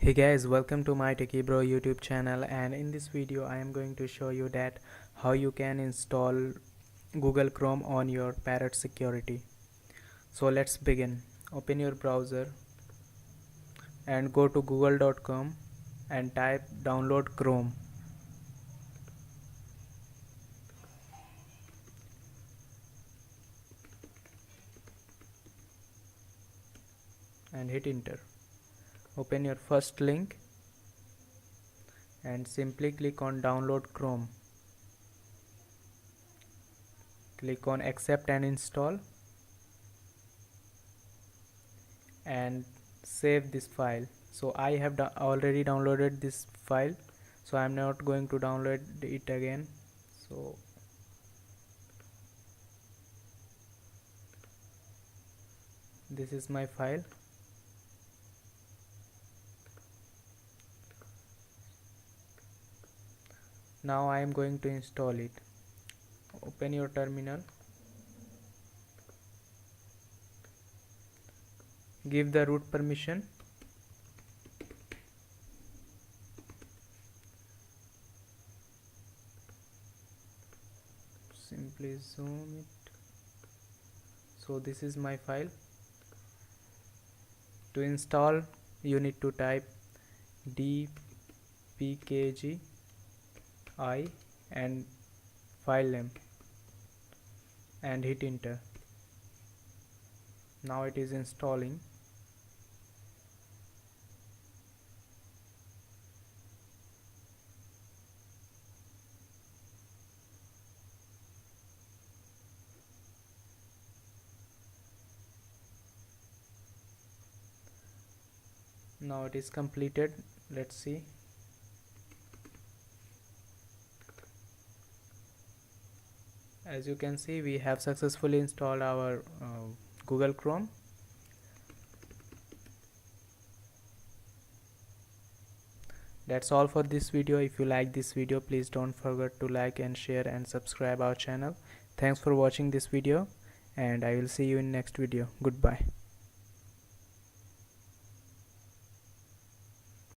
Hey guys, welcome to my Techie Bro YouTube channel, and in this video I am going to show you that how you can install Google Chrome on your Parrot security. So let's begin. Open your browser and go to google.com and type download Chrome and hit enter. Open your first link and simply click on download Chrome. Click on accept and install and save this file. So I have already downloaded this file, so I'm not going to download it again. So this is my file. Now I am going to install it. Open your terminal. Give the root permission. Simply zoom it. So this is my file. To install, you need to type dpkgi and file name and hit enter. Now it is installing. Now it is completed. Let's see. As you can see, we have successfully installed our Google Chrome. That's all for this video. If you like this video, please don't forget to like and share and subscribe our channel. Thanks for watching this video, and I will see you in next video. Goodbye.